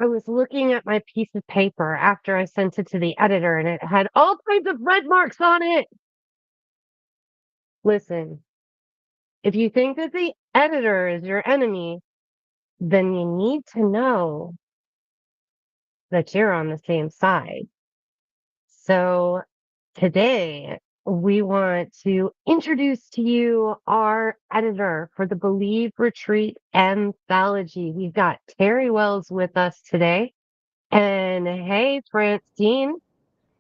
I was looking at my piece of paper after I sent it to the editor and it had all kinds of red marks on it. Listen, if you think that the editor is your enemy, then you need to know that you're on the same side. So today we want to introduce to you our editor for the Believe Retreat Anthology. We've got Terri Wells with us today. And hey, Francine,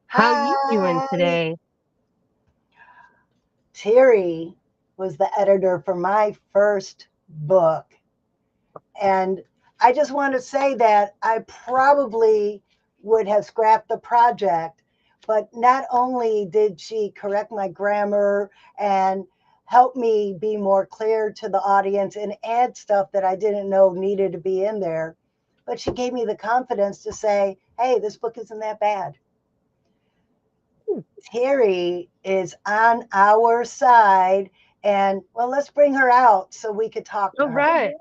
how you doing Hi, today? Terry was the editor for my first book. And I just want to say that I probably would have scrapped the project, but not only did she correct my grammar and help me be more clear to the audience and add stuff that I didn't know needed to be in there, but she gave me the confidence to say, hey, this book isn't that bad. Hmm. Terry is on our side. And well, let's bring her out so we could talk to All her. right.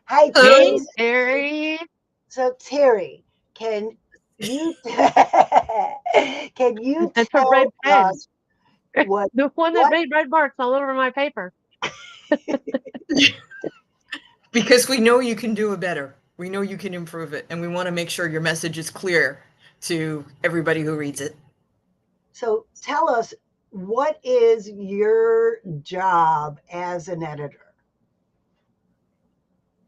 Hi, Hey, Terry. Terry. So, Terry, can you can you That's a red tell pen. us what The one that what made red marks all over my paper. Because we know you can do it better. We know you can improve it, and we want to make sure your message is clear to everybody who reads it. so tell us what is your job as an editor?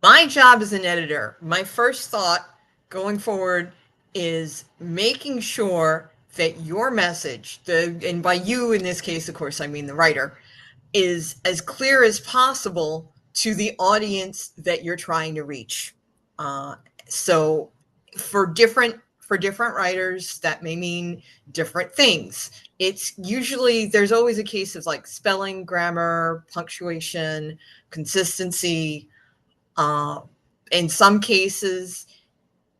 My job as an editor, my first thought going forward is making sure that your message, and by you in this case, of course, I mean the writer, is as clear as possible to the audience that you're trying to reach. Uh, so for different writers, that may mean different things. It's usually there's always a case of like spelling, grammar, punctuation, consistency. Uh, in some cases,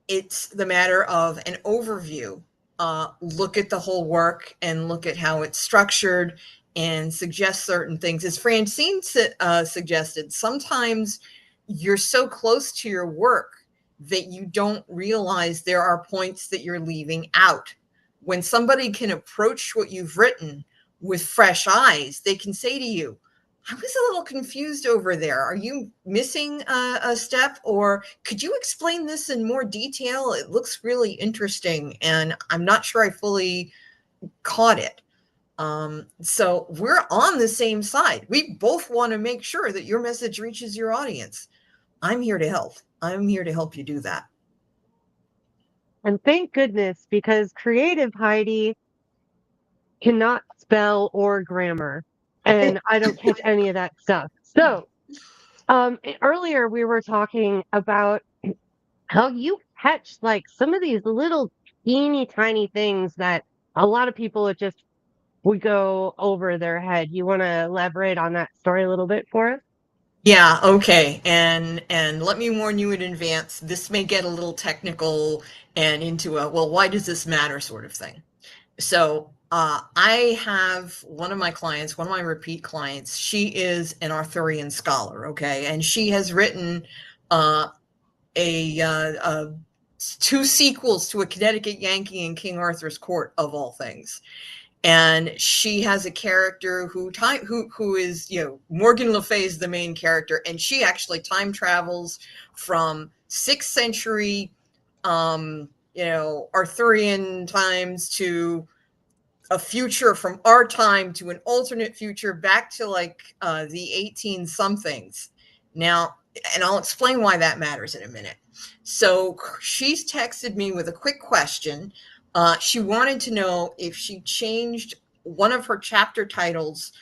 it's the matter of an overview. Look at the whole work and look at how it's structured and suggest certain things. As Francine suggested, sometimes you're so close to your work that you don't realize there are points that you're leaving out. When somebody can approach what you've written with fresh eyes, they can say to you, I was a little confused over there. Are you missing a step? Or could you explain this in more detail? It looks really interesting, and I'm not sure I fully caught it. So we're on the same side. We both want to make sure that your message reaches your audience. I'm here to help. I'm here to help you do that. And thank goodness, because creative Heidi cannot spell or grammar. And I don't catch any of that stuff. So, earlier we were talking about how you catch like some of these little teeny tiny things that a lot of people it just would go over their head. You want to elaborate on that story a little bit for us? Yeah, okay. And let me warn you in advance, this may get a little technical and into a, well, why does this matter sort of thing. So I have one of my clients, one of my repeat clients. She is an Arthurian scholar, okay, and she has written uh, a two sequels to A Connecticut Yankee and King Arthur's Court of all things. And she has a character who is, Morgan Le Fay is the main character, and she actually time travels from 6th century Arthurian times to a future from our time to an alternate future back to like the 18 somethings. Now, and I'll explain why that matters in a minute. So she's texted me with a quick question. She wanted to know if she changed one of her chapter titles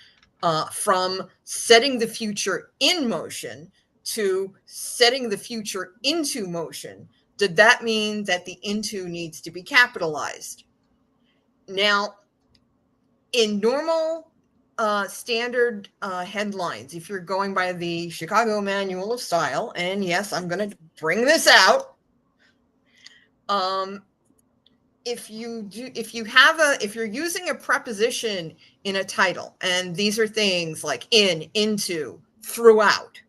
from setting the future in motion to setting the future into motion. Did that mean that the into needs to be capitalized? Now, in normal standard headlines, if you're going by the Chicago Manual of Style, and yes, I'm going to bring this out. If you're using a preposition in a title, and these are things like in, into, throughout,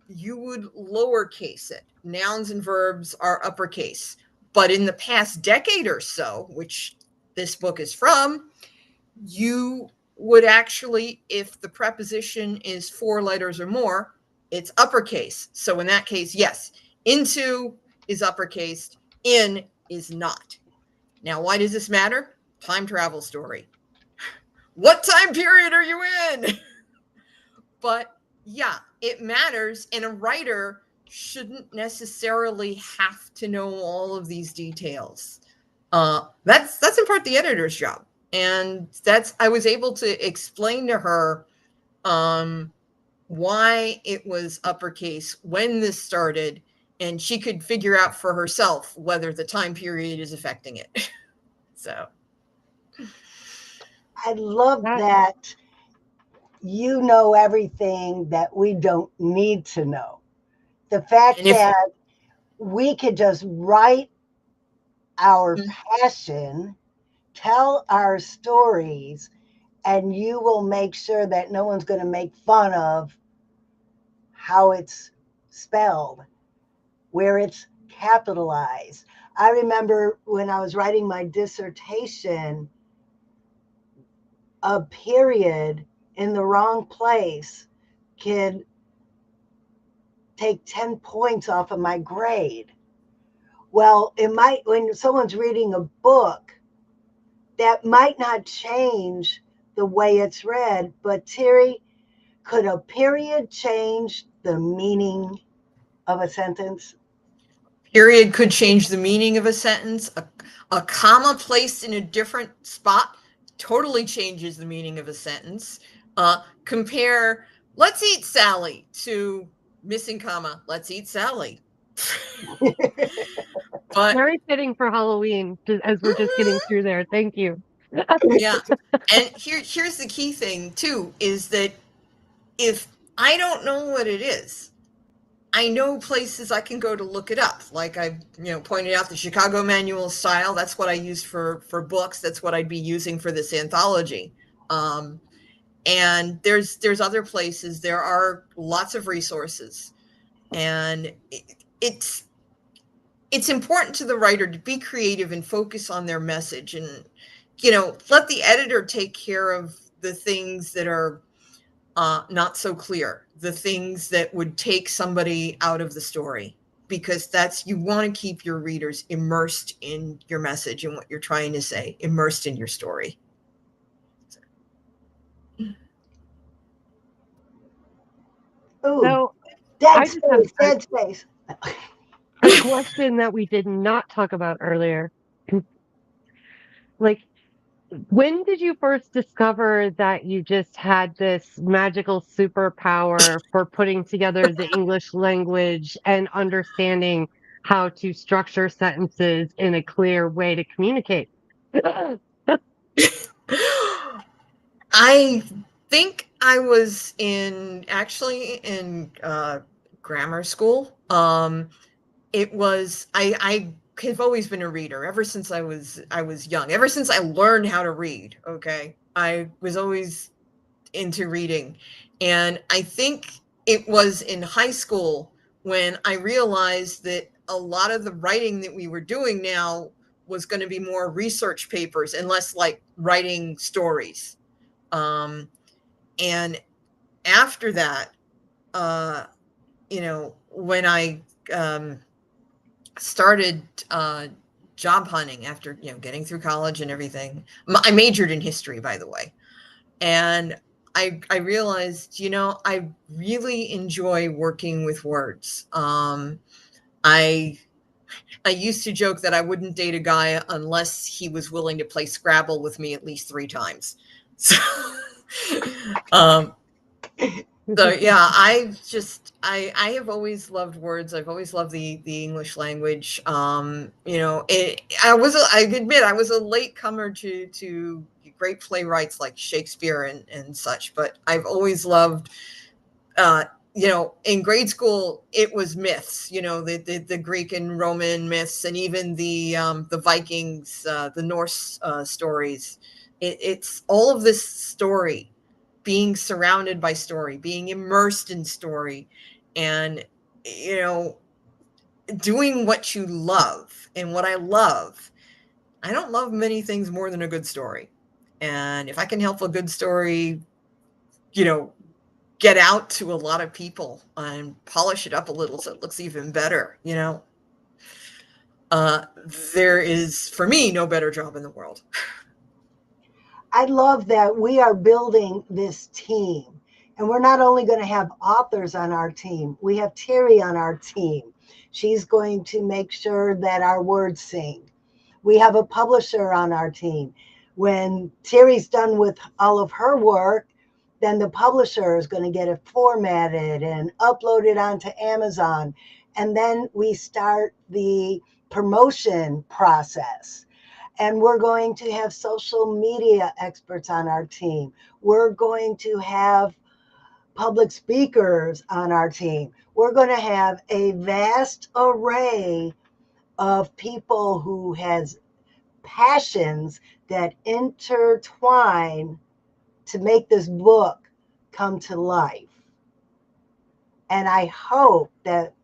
you would lowercase it. Nouns and verbs are uppercase. But in the past decade or so, which this book is from, you would actually, if the preposition is 4 letters or more, it's uppercase. So in that case, yes, into is uppercase, in is not. Now, why does this matter? Time travel story. What time period are you in? But yeah, it matters. And a writer shouldn't necessarily have to know all of these details. That's in part the editor's job. And I was able to explain to her why it was uppercase, when this started, and she could figure out for herself whether the time period is affecting it. So I love that you know everything that we don't need to know. The fact that we could just write our passion, tell our stories, and you will make sure that no one's going to make fun of how it's spelled, where it's capitalized. I remember when I was writing my dissertation, a period in the wrong place could take 10 points off of my grade. Well, it might, when someone's reading a book, that might not change the way it's read, but Terri, could a period change the meaning of a sentence? Period could change the meaning of a sentence. A comma placed in a different spot totally changes the meaning of a sentence. Compare "let's eat Sally" to missing comma, "let's eat Sally." But very fitting for Halloween, as we're just getting through there. Thank you. yeah, and here's the key thing too, is that if I don't know what it is, I know places I can go to look it up. Like I, pointed out the Chicago Manual of Style. That's what I use for books. That's what I'd be using for this anthology. And there's other places. There are lots of resources, and it's important to the writer to be creative and focus on their message, and let the editor take care of the things that are not so clear, the things that would take somebody out of the story, because you want to keep your readers immersed in your message and what you're trying to say, immersed in your story. Ooh, So dead space. A question that we did not talk about earlier. Like, when did you first discover that you just had this magical superpower for putting together the English language and understanding how to structure sentences in a clear way to communicate? I think I was in grammar school. It was I have always been a reader ever since I was young. Ever since I learned how to read, okay? I was always into reading. And I think it was in high school when I realized that a lot of the writing that we were doing now was going to be more research papers and less like writing stories. And after that, when I started job hunting after getting through college and everything, I majored in history, by the way, and I realized I really enjoy working with words. I used to joke that I wouldn't date a guy unless he was willing to play Scrabble with me at least 3 times. So, so yeah, I have always loved words. I've always loved the English language. I admit I was a late comer to great playwrights like Shakespeare and such, but I've always loved in grade school it was myths, the Greek and Roman myths, and even the Vikings, the Norse stories. It's all of this story, being surrounded by story, being immersed in story. And, doing what you love. And what I love, I don't love many things more than a good story. And if I can help a good story, get out to a lot of people and polish it up a little so it looks even better, there is, for me, no better job in the world. I love that we are building this team. And we're not only going to have authors on our team, we have Terri on our team. She's going to make sure that our words sing. We have a publisher on our team. When Terri's done with all of her work, then the publisher is going to get it formatted and uploaded onto Amazon. And then we start the promotion process. And we're going to have social media experts on our team. We're going to have public speakers on our team. We're going to have a vast array of people who has passions that intertwine to make this book come to life. And I hope that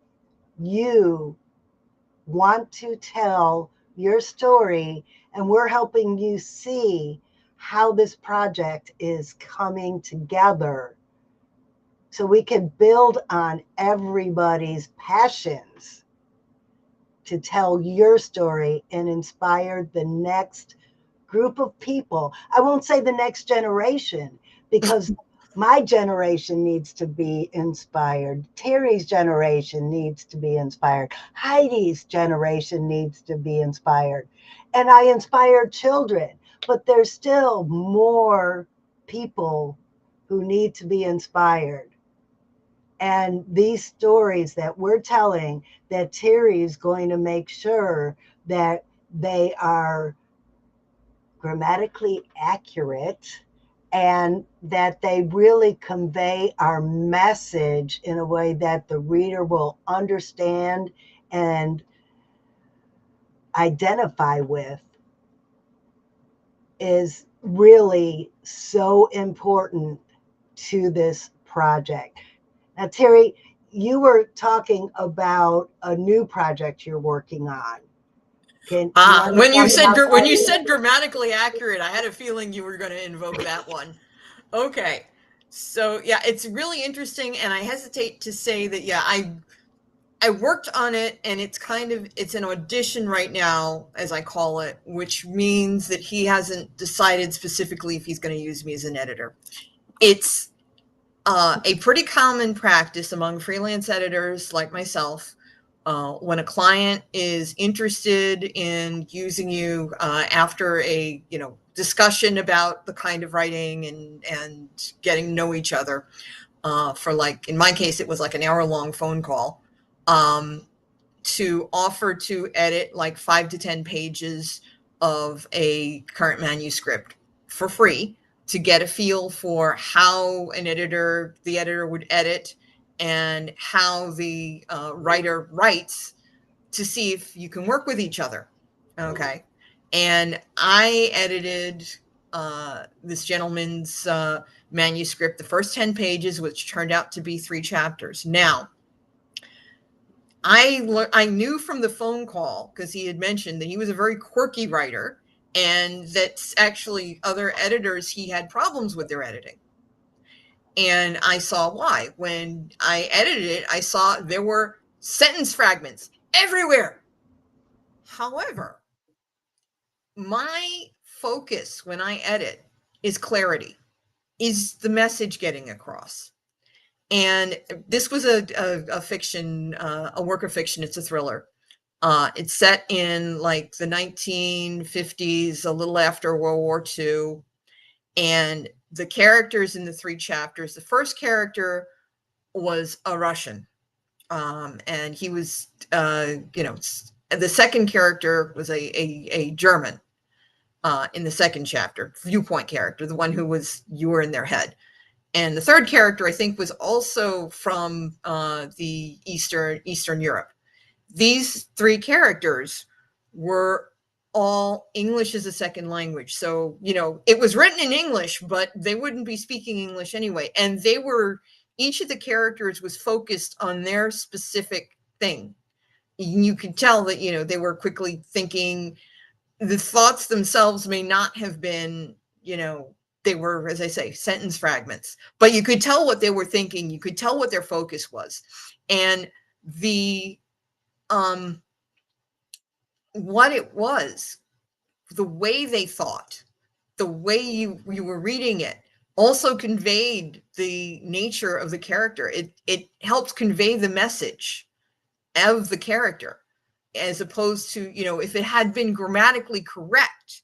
you want to tell your story, and we're helping you see how this project is coming together so we can build on everybody's passions to tell your story and inspire the next group of people. I won't say the next generation, because my generation needs to be inspired. Terri's generation needs to be inspired. Heidi's generation needs to be inspired. And I inspire children, but there's still more people who need to be inspired. And these stories that we're telling, that Terri's going to make sure that they are grammatically accurate and that they really convey our message in a way that the reader will understand and identify with, is really so important to this project. Now, Terri, you were talking about a new project you're working on. When you said grammatically accurate, I had a feeling you were going to invoke that one. Okay. So yeah, it's really interesting, and I hesitate to say that, yeah, I worked on it, and it's an audition right now, as I call it, which means that he hasn't decided specifically if he's going to use me as an editor. It's a pretty common practice among freelance editors like myself. When a client is interested in using you after a discussion about the kind of writing and getting to know each other, for, like, in my case, it was like an hour-long phone call, to offer to edit like 5 to 10 pages of a current manuscript for free, to get a feel for how the editor would edit, and how the writer writes, to see if you can work with each other. Okay. And I edited this gentleman's manuscript, the first 10 pages, which turned out to be 3 chapters. Now, I knew from the phone call, because he had mentioned that he was a very quirky writer, and that actually other editors, he had problems with their editing. And I saw why. When I edited it, I saw there were sentence fragments everywhere. However, my focus when I edit is clarity. Is the message getting across? And this was a fiction, a work of fiction. It's a thriller. It's set in like the 1950s, a little after World War II. And the characters in the 3 chapters, the first character was a Russian. And he was, the second character was a German in the second chapter, viewpoint character, the one who you were in their head. And the third character, I think, was also from the Eastern Europe. These 3 characters were all English as a second language. So, it was written in English, but they wouldn't be speaking English anyway. And they were each of the characters was focused on their specific thing. You could tell that, you know, they were quickly thinking. The thoughts themselves may not have been, you know, they were, as I say, sentence fragments, but you could tell what they were thinking. You could tell what their focus was. And the, what it was, the way they thought, the way you were reading it also conveyed the nature of the character. It helps convey the message of the character, as opposed to, you know, if it had been grammatically correct,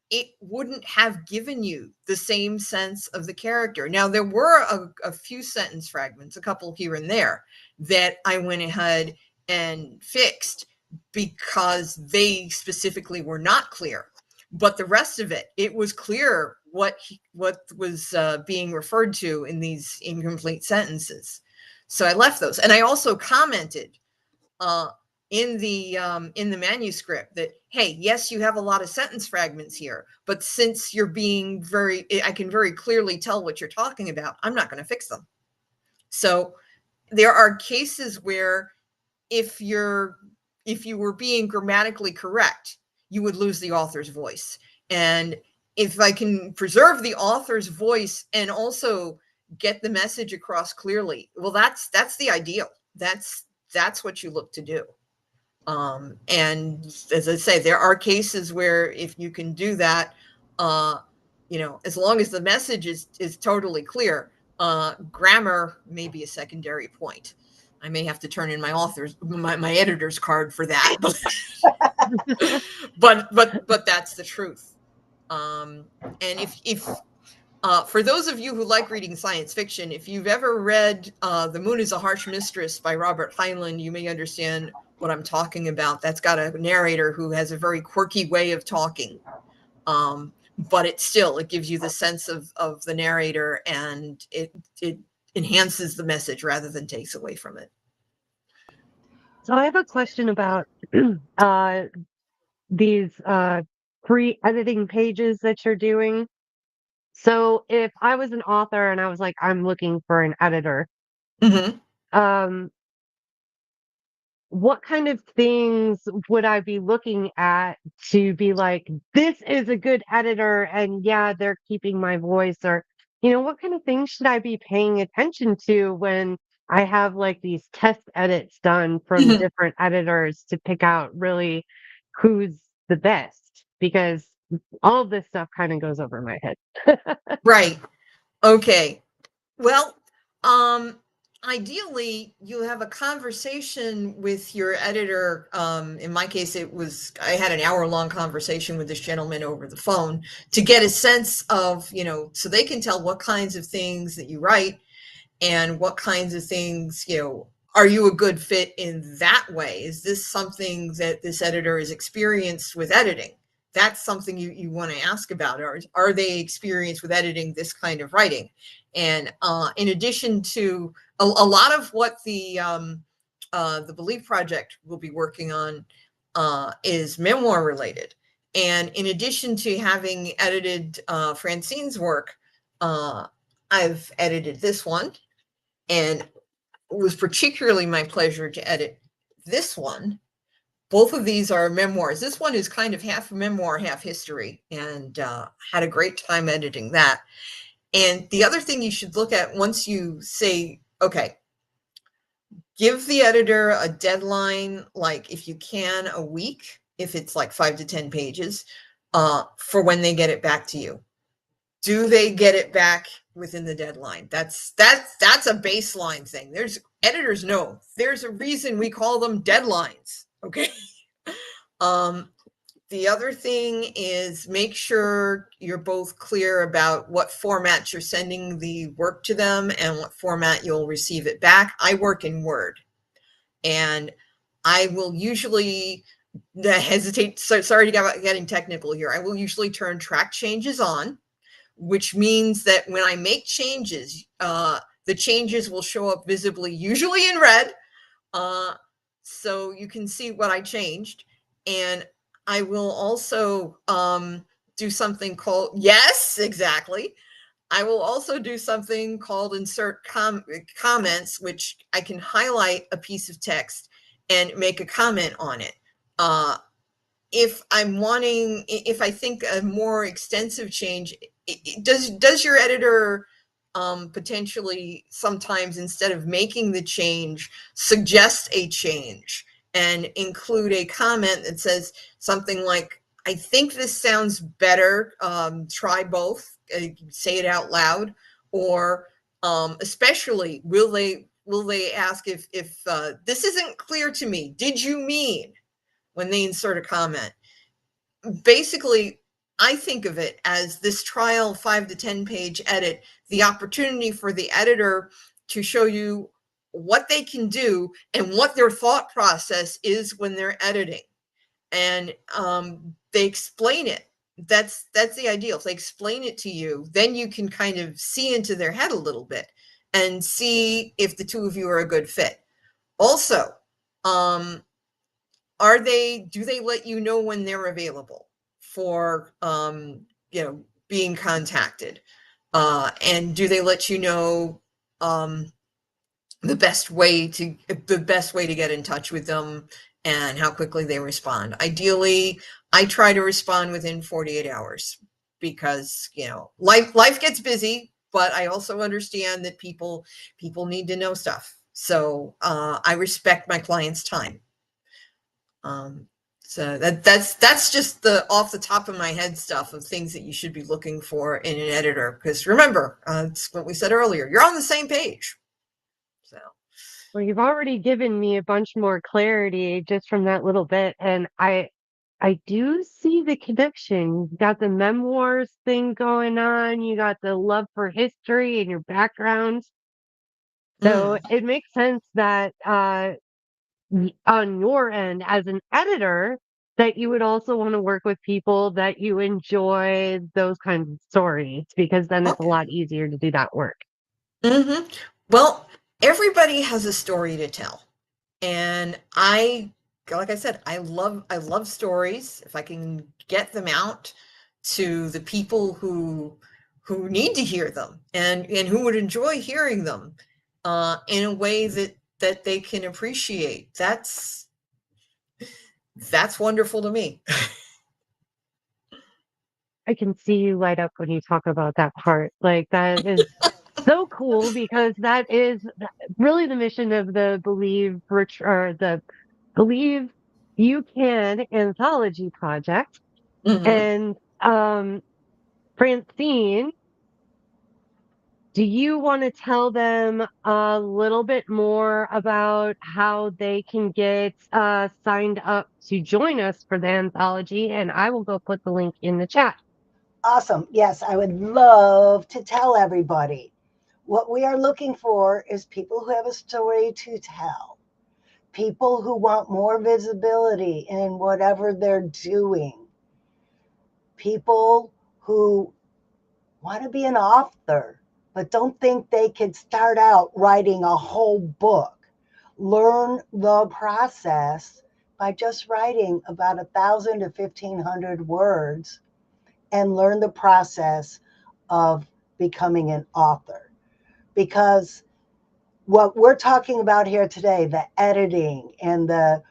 it wouldn't have given you the same sense of the character. Now, there were a few sentence fragments, a couple here and there, that I went ahead and fixed because they specifically were not clear. But the rest of it, it was clear what was being referred to in these incomplete sentences. So I left those. And I also commented in the manuscript that, hey, yes, you have a lot of sentence fragments here, but since you're being I can very clearly tell what you're talking about, I'm not going to fix them. So there are cases where if you were being grammatically correct, you would lose the author's voice. And if I can preserve the author's voice and also get the message across clearly, well, that's the ideal. That's what you look to do. And as I say, there are cases where if you can do that, you know, as long as the message is totally clear, grammar may be a secondary point. I may have to turn in my editor's card for that, but that's the truth. And if for those of you who like reading science fiction, if you've ever read The Moon is a Harsh Mistress by Robert Heinlein, you may understand what I'm talking about. That's got a narrator who has a very quirky way of talking. But it gives you the sense of the narrator, and it enhances the message rather than takes away from it. So I have a question about these pre-editing pages that you're doing. So if I was an author and I was like, I'm looking for an editor, um, what kind of things would I be looking at to be like, this is a good editor, and yeah, they're keeping my voice? Or, you know, what kind of things should I be paying attention to when I have like these test edits done from different editors to pick out really who's the best? Because all of this stuff kind of goes over my head. Right. Okay. Well, ideally, you have a conversation with your editor. In my case, I had an hour-long conversation with this gentleman over the phone to get a sense of, you know, so they can tell what kinds of things that you write and what kinds of things, you know, are you a good fit in that way? Is this something that this editor is experienced with editing? That's something you want to ask about. Are they experienced with editing this kind of writing? And in addition to a lot of what the Believe Project will be working on is memoir related. And in addition to having edited Francine's work, I've edited this one, and it was particularly my pleasure to edit this one. Both of these are memoirs. This one is kind of half memoir, half history, and had a great time editing that. And the other thing you should look at once you say, okay, give the editor a deadline, like if you can, a week, if it's like 5 to 10 pages, for when they get it back to you. Do they get it back within the deadline? That's a baseline thing. Editors know there's a reason we call them deadlines. Okay. The other thing is make sure you're both clear about what format you're sending the work to them and what format you'll receive it back. I work in Word, and I will usually hesitate. So sorry to getting technical here. I will usually turn track changes on, which means that when I make changes, the changes will show up visibly, usually in red, so you can see what I changed. And I will also do something called, yes, exactly. I will also do something called insert comments, which I can highlight a piece of text and make a comment on it. If I think a more extensive change, does your editor potentially sometimes, instead of making the change, suggest a change and include a comment that says something like, I think this sounds better, try both, say it out loud, or especially will they ask if this isn't clear to me, did you mean, when they insert a comment. Basically, I think of it as this trial 5 to 10 page edit, the opportunity for the editor to show you what they can do and what their thought process is when they're editing. And they explain it. That's the ideal. If they explain it to you, then you can kind of see into their head a little bit and see if the two of you are a good fit. Also, do they let you know when they're available for being contacted, and do they let you know the best way to get in touch with them and how quickly they respond? Ideally, I try to respond within 48 hours because life gets busy, but I also understand that people need to know stuff, so I respect my clients' time. So that's just the off the top of my head stuff of things that you should be looking for in an editor. Because remember, it's what we said earlier, you're on the same page. So, Well, you've already given me a bunch more clarity just from that little bit, and I do see the connection. You got the memoirs thing going on, you got the love for history and your background. So it makes sense that on your end as an editor, that you would also want to work with people that you enjoy those kinds of stories, because then it's a okay. lot easier to do that work. Mm-hmm. Well, everybody has a story to tell, and like I said, I love stories. If I can get them out to the people who need to hear them and who would enjoy hearing them in a way that they can appreciate, that's wonderful to me. I can see you light up when you talk about that part. Like, that is so cool, because that is really the mission of the Believe You Can Anthology project. Mm-hmm. And Francine, do you want to tell them a little bit more about how they can get signed up to join us for the anthology? And I will go put the link in the chat. Awesome. Yes, I would love to tell everybody. What we are looking for is people who have a story to tell, people who want more visibility in whatever they're doing, people who want to be an author, but don't think they could start out writing a whole book. Learn the process by just writing about 1,000 to 1,500 words and learn the process of becoming an author. Because what we're talking about here today, the editing and the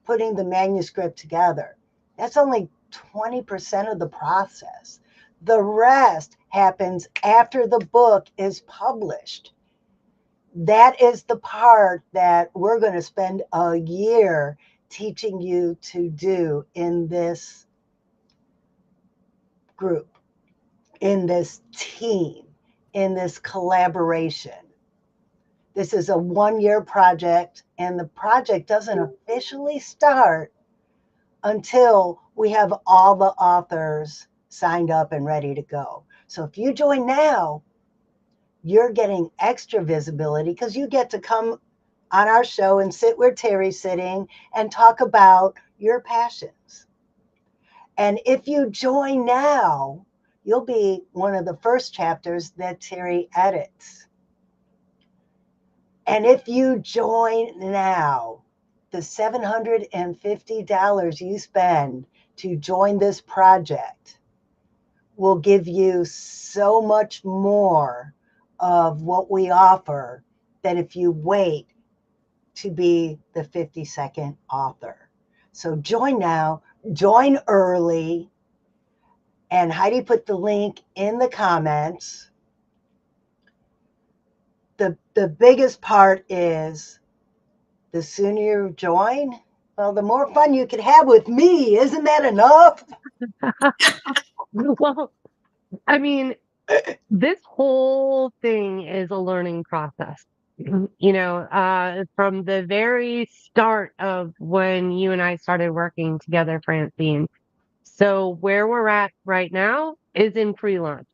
putting the manuscript together, that's only 20% of the process. The rest happens after the book is published. That is the part that we're going to spend a year teaching you to do in this group, in this team, in this collaboration. This is a 1-year project, and the project doesn't officially start until we have all the authors signed up and ready to go. So if you join now, you're getting extra visibility because you get to come on our show and sit where Terry's sitting and talk about your passions. And if you join now, you'll be one of the first chapters that Terry edits. And if you join now, the $750 you spend to join this project will give you so much more of what we offer than if you wait to be the 52nd author. So join now, join early, and Heidi put the link in the comments. The biggest part is the sooner you join, well, the more fun you can have with me. Isn't that enough? Well, I mean, this whole thing is a learning process. From the very start of when you and I started working together, Francine. So where we're at right now is in pre-launch.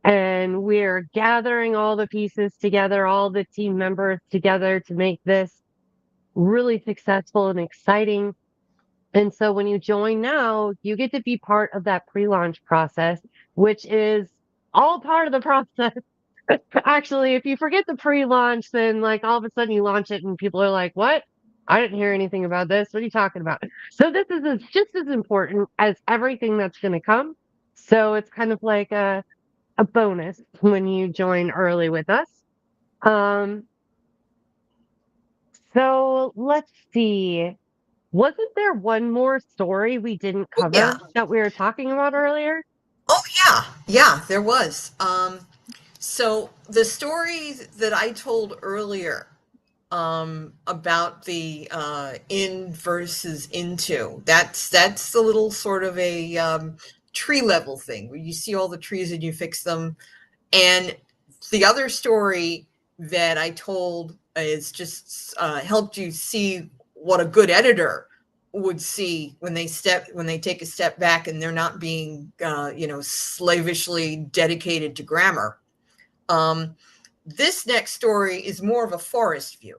And we're gathering all the pieces together, all the team members together to make this really successful and exciting. And so when you join now, you get to be part of that pre-launch process, which is all part of the process. Actually, if you forget the pre-launch, then like all of a sudden you launch it and people are like, what? I didn't hear anything about this. What are you talking about? So this is just as important as everything that's going to come. So it's kind of like a bonus when you join early with us. Um, so let's see. Wasn't there one more story we didn't Oh, yeah. cover that we were talking about earlier? Oh, yeah. Yeah, there was. So the story that I told earlier about the in versus into, that's a little sort of a tree level thing where you see all the trees and you fix them. And the other story that I told is just helped you see what a good editor would see when they take a step back and they're not being slavishly dedicated to grammar. This next story is more of a forest view.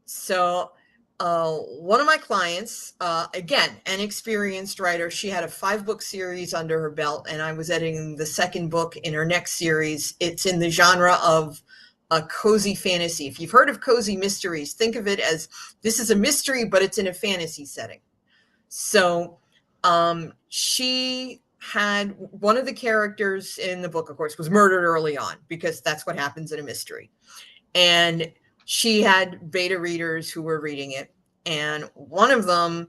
So one of my clients, again, an experienced writer, she had a 5-book series under her belt, and I was editing the second book in her next series. It's in the genre of a cozy fantasy. If you've heard of cozy mysteries, think of it as this is a mystery, but it's in a fantasy setting. So she had one of the characters in the book, of course, was murdered early on because that's what happens in a mystery. And she had beta readers who were reading it, and one of them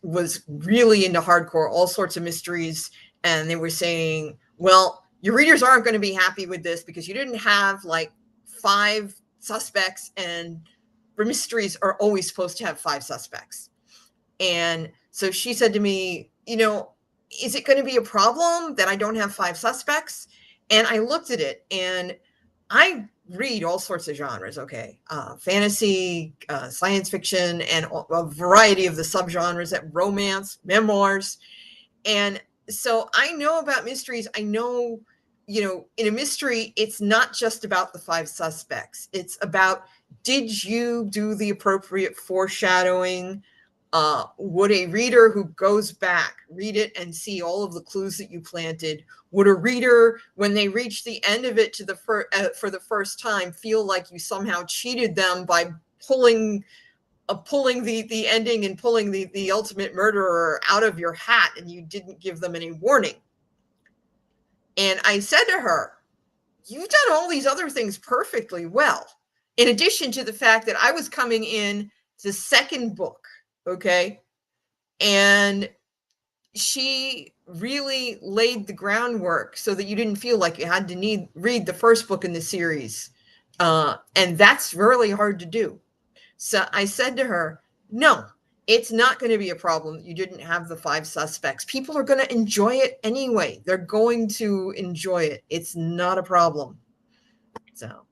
was really into hardcore, all sorts of mysteries, and they were saying, well, your readers aren't going to be happy with this because you didn't have like 5 suspects, and mysteries are always supposed to have 5 suspects. And so she said to me, is it going to be a problem that I don't have 5 suspects? And I looked at it, and I read all sorts of genres, okay? Fantasy, science fiction, and a variety of the subgenres, that romance, memoirs. And so I know about mysteries. I know, in a mystery, it's not just about the 5 suspects. It's about, did you do the appropriate foreshadowing? Would a reader who goes back read it and see all of the clues that you planted? Would a reader, when they reach the end of it for the first time, feel like you somehow cheated them by pulling the ending and pulling the ultimate murderer out of your hat and you didn't give them any warning? And I said to her, you've done all these other things perfectly well, in addition to the fact that I was coming in the second book, okay? And she really laid the groundwork so that you didn't feel like you had to read the first book in the series. And that's really hard to do. So I said to her, no, it's not going to be a problem that you didn't have the 5 suspects. People are going to enjoy it anyway. They're going to enjoy it. It's not a problem. So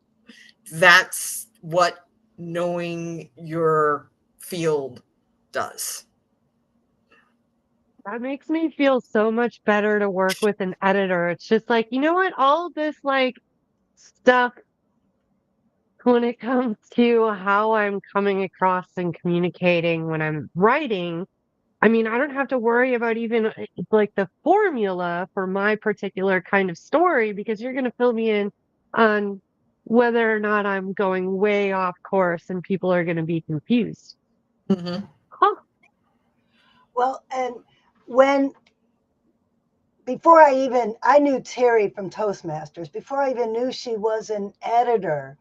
that's what knowing your field does. That makes me feel so much better to work with an editor. It's just like, you know what? All of this like stuff when it comes to how I'm coming across and communicating when I'm writing, I mean, I don't have to worry about even like the formula for my particular kind of story because you're going to fill me in on whether or not I'm going way off course and people are going to be confused. Mm-hmm. Huh. Well, and when before I knew Terri from Toastmasters. Before I even knew she was an editor,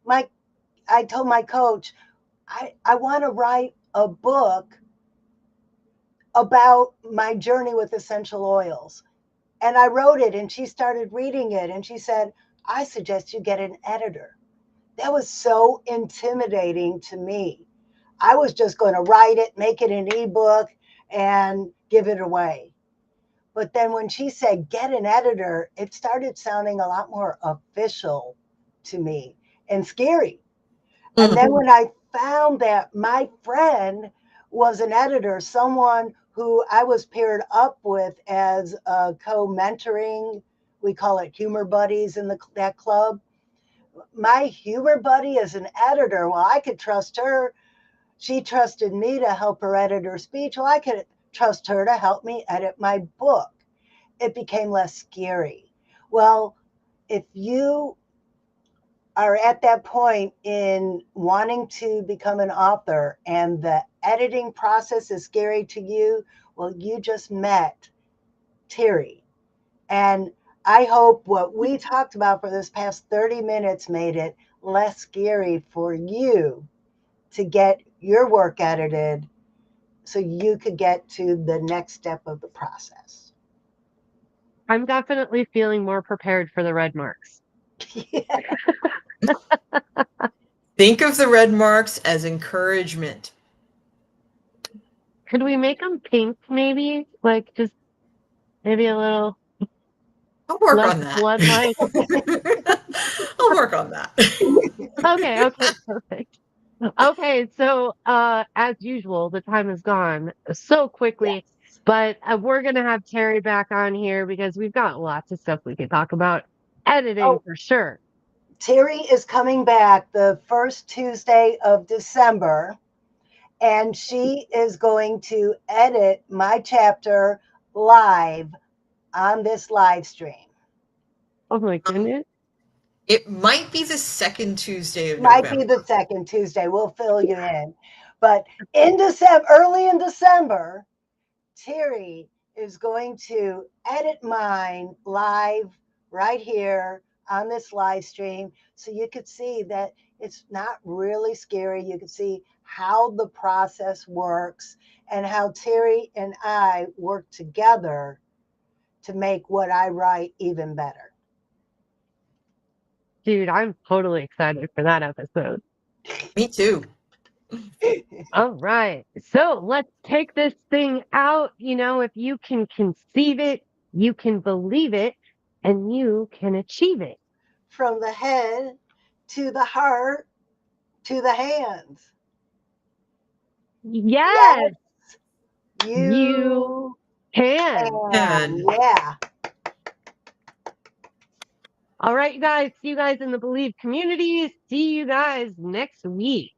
I told my coach, I want to write a book about my journey with essential oils. And I wrote it, and she started reading it, and she said, I suggest you get an editor. That was so intimidating to me. I was just going to write it, make it an ebook, and give it away. But then when she said, get an editor, it started sounding a lot more official to me and scary. And then when I found that my friend was an editor, someone who I was paired up with as a co-mentoring, we call it humor buddies in that club. My humor buddy is an editor. Well, I could trust her. She trusted me to help her edit her speech. Well, I could trust her to help me edit my book. It became less scary. Well, if you are at that point in wanting to become an author and the editing process is scary to you, well, you just met Terri. And I hope what we talked about for this past 30 minutes made it less scary for you to get your work edited so you could get to the next step of the process. I'm definitely feeling more prepared for the red marks. Yeah. Think of the red marks as encouragement. Could we make them pink, maybe? Like just maybe a little I'll work less on that. blood-like. I'll work on that. Okay, perfect. Okay, so as usual, the time is gone so quickly, but we're gonna have Terri back on here because we've got lots of stuff we can talk about. Editing for sure. Terri is coming back the first Tuesday of December, and she is going to edit my chapter live on this live stream. Oh my goodness. It might be the second Tuesday of Might November. be the second Tuesday. We'll fill you in. But in December, early in December, Terri is going to edit mine live right here on this live stream. So you could see that it's not really scary. You can see how the process works and how Terri and I work together to make what I write even better. Dude, I'm totally excited for that episode. Me too. All right. So let's take this thing out. You know, if you can conceive it, you can believe it, and you can achieve it. From the head to the heart to the hands. Yes, you You can. can. Yeah. All right, you guys. See you guys in the Believe community. See you guys next week.